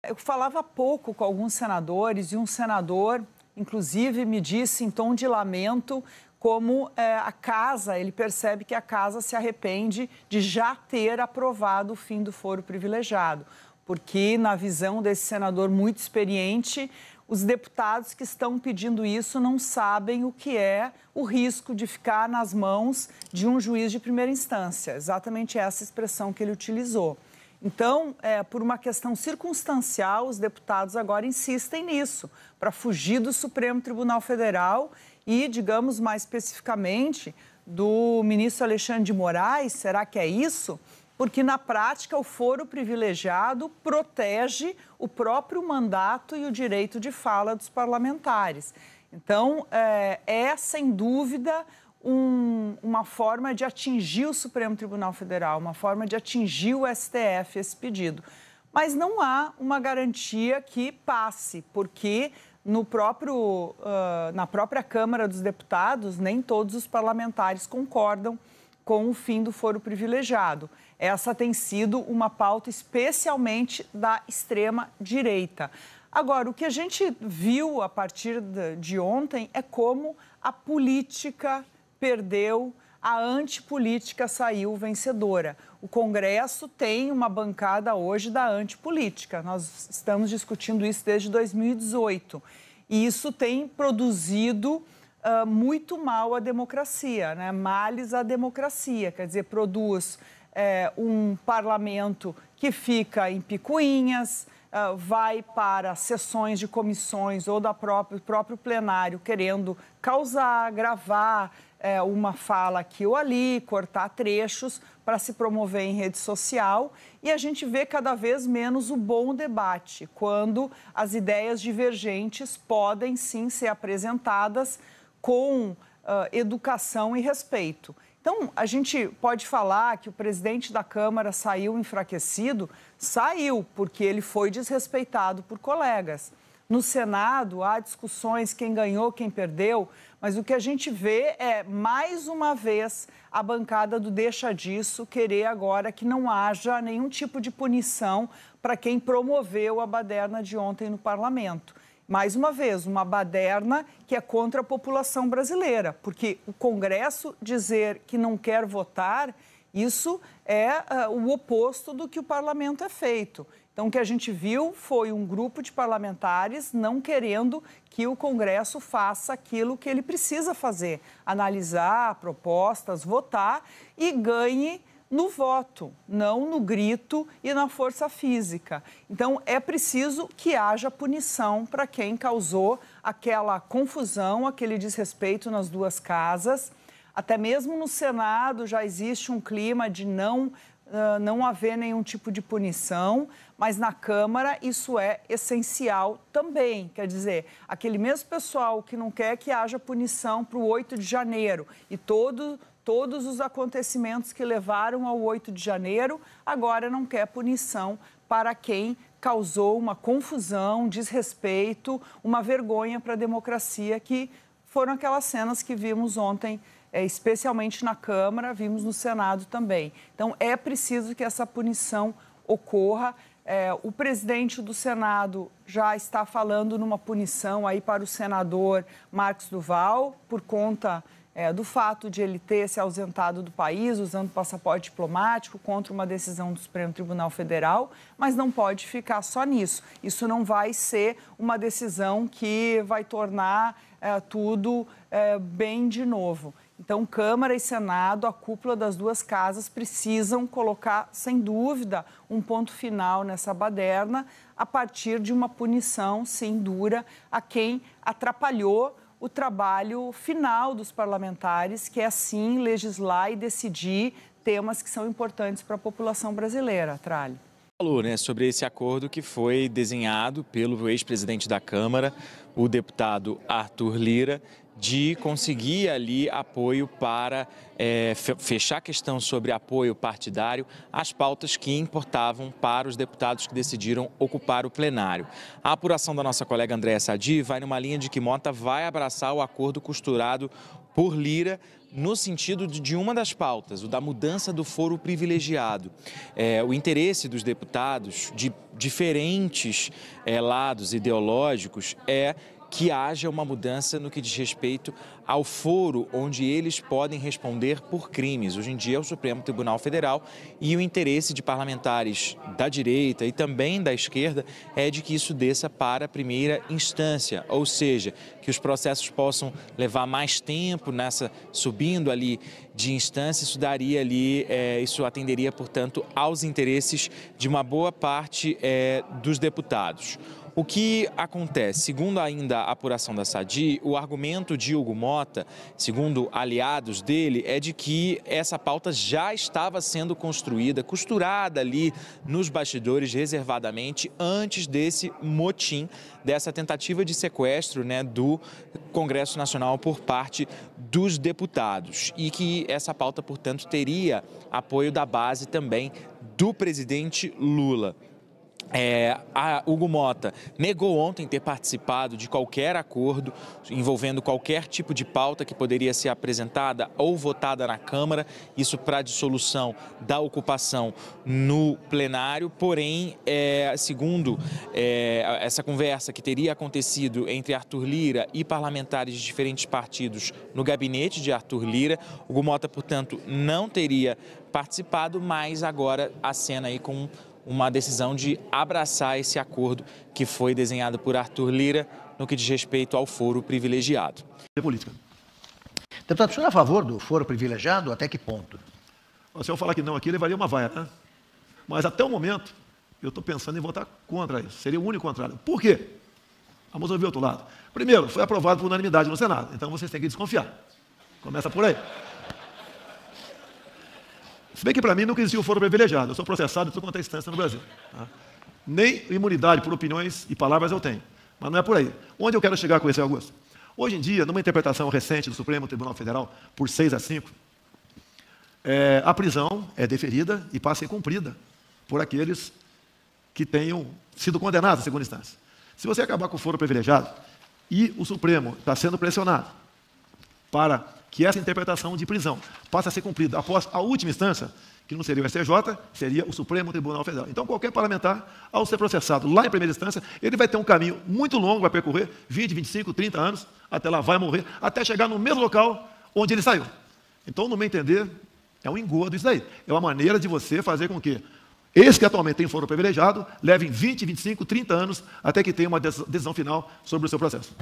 Eu falava há pouco com alguns senadores e um senador, inclusive, me disse em tom de lamento como a casa, ele percebe que a casa se arrepende de já ter aprovado o fim do foro privilegiado, porque na visão desse senador muito experiente, os deputados que estão pedindo isso não sabem o que é o risco de ficar nas mãos de um juiz de primeira instância, exatamente essa expressão que ele utilizou. Então, por uma questão circunstancial, os deputados agora insistem nisso, para fugir do Supremo Tribunal Federal e, digamos mais especificamente, do ministro Alexandre de Moraes. Será que é isso? Porque, na prática, o foro privilegiado protege o próprio mandato e o direito de fala dos parlamentares. Então, sem dúvida, uma forma de atingir o Supremo Tribunal Federal, uma forma de atingir o STF, esse pedido. Mas não há uma garantia que passe, porque na própria Câmara dos Deputados, nem todos os parlamentares concordam com o fim do foro privilegiado. Essa tem sido uma pauta especialmente da extrema-direita. Agora, o que a gente viu a partir de ontem é como a política perdeu, a antipolítica saiu vencedora. O Congresso tem uma bancada hoje da antipolítica. Nós estamos discutindo isso desde 2018. E isso tem produzido muito mal à democracia, né? Males à democracia. Quer dizer, produz um parlamento que fica em picuinhas, vai para sessões de comissões ou do próprio plenário querendo causar, gravar uma fala aqui ou ali, cortar trechos para se promover em rede social. E a gente vê cada vez menos o bom debate, quando as ideias divergentes podem sim ser apresentadas com educação e respeito. Então, a gente pode falar que o presidente da Câmara saiu enfraquecido? Saiu, porque ele foi desrespeitado por colegas. No Senado, há discussões, quem ganhou, quem perdeu, mas o que a gente vê é, mais uma vez, a bancada do deixa disso querer agora que não haja nenhum tipo de punição para quem promoveu a baderna de ontem no parlamento. Mais uma vez, uma baderna que é contra a população brasileira, porque o Congresso dizer que não quer votar, isso é o oposto do que o parlamento é feito. Então, o que a gente viu foi um grupo de parlamentares não querendo que o Congresso faça aquilo que ele precisa fazer, analisar propostas, votar e ganhe no voto, não no grito e na força física. Então, é preciso que haja punição para quem causou aquela confusão, aquele desrespeito nas duas casas. Até mesmo no Senado já existe um clima de não haver nenhum tipo de punição, mas na Câmara isso é essencial também. Quer dizer, aquele mesmo pessoal que não quer que haja punição para o 8 de janeiro e todos os acontecimentos que levaram ao 8 de janeiro, agora não quer punição para quem causou uma confusão, desrespeito, uma vergonha para a democracia, que foram aquelas cenas que vimos ontem, especialmente na Câmara, vimos no Senado também. Então, é preciso que essa punição ocorra. O presidente do Senado já está falando numa punição aí para o senador Marcos Duval, por conta do fato de ele ter se ausentado do país usando passaporte diplomático contra uma decisão do Supremo Tribunal Federal, mas não pode ficar só nisso. Isso não vai ser uma decisão que vai tornar tudo bem de novo. Então, Câmara e Senado, a cúpula das duas casas, precisam colocar, sem dúvida, um ponto final nessa baderna a partir de uma punição, sim, dura, a quem atrapalhou o trabalho final dos parlamentares, que é, sim, legislar e decidir temas que são importantes para a população brasileira. Tralli. Falou, né, sobre esse acordo que foi desenhado pelo ex-presidente da Câmara, o deputado Arthur Lira, de conseguir ali apoio para fechar a questão sobre apoio partidário às pautas que importavam para os deputados que decidiram ocupar o plenário. A apuração da nossa colega Andréa Sadi vai numa linha de que Mota vai abraçar o acordo costurado por Lira no sentido de uma das pautas, o da mudança do foro privilegiado. O interesse dos deputados de diferentes lados ideológicos é que haja uma mudança no que diz respeito ao foro onde eles podem responder por crimes. Hoje em dia é o Supremo Tribunal Federal e o interesse de parlamentares da direita e também da esquerda é de que isso desça para a primeira instância, ou seja, que os processos possam levar mais tempo subindo ali de instância, isso atenderia, portanto, aos interesses de uma boa parte dos deputados. O que acontece? Segundo ainda a apuração da Sadi, o argumento de Hugo Mota, segundo aliados dele, é de que essa pauta já estava sendo costurada ali nos bastidores reservadamente antes desse motim, dessa tentativa de sequestro, do Congresso Nacional por parte dos deputados e que essa pauta, portanto, teria apoio da base também do presidente Lula. Hugo Mota negou ontem ter participado de qualquer acordo envolvendo qualquer tipo de pauta que poderia ser apresentada ou votada na Câmara, isso para dissolução da ocupação no plenário. Porém, segundo essa conversa que teria acontecido entre Arthur Lira e parlamentares de diferentes partidos no gabinete de Arthur Lira, Hugo Mota, portanto, não teria participado, mas agora acena aí com uma decisão de abraçar esse acordo que foi desenhado por Arthur Lira no que diz respeito ao foro privilegiado. Política. Deputado, o senhor é a favor do foro privilegiado? Até que ponto? Se eu falar que não aqui, levaria uma vaia, né? Mas até o momento, eu estou pensando em votar contra isso. Seria o único contrário. Por quê? Vamos ouvir o outro lado. Primeiro, foi aprovado por unanimidade no Senado, então vocês têm que desconfiar. Começa por aí. Se bem que para mim nunca existiu o foro privilegiado. Eu sou processado em toda quanto é instância no Brasil. Tá? Nem imunidade por opiniões e palavras eu tenho. Mas não é por aí. Onde eu quero chegar com esse, Augusto? Hoje em dia, numa interpretação recente do Supremo Tribunal Federal, por 6-5, a prisão é deferida e passa a ser cumprida por aqueles que tenham sido condenados em segunda instância. Se você acabar com o foro privilegiado e o Supremo está sendo pressionado para que essa interpretação de prisão passe a ser cumprida após a última instância, que não seria o STJ, seria o Supremo Tribunal Federal. Então, qualquer parlamentar, ao ser processado lá em primeira instância, ele vai ter um caminho muito longo, vai percorrer 20, 25, 30 anos, até lá vai morrer, até chegar no mesmo local onde ele saiu. Então, no meu entender, é um engodo isso daí. É uma maneira de você fazer com que esses que atualmente têm foro privilegiado levem 20, 25, 30 anos até que tenha uma decisão final sobre o seu processo.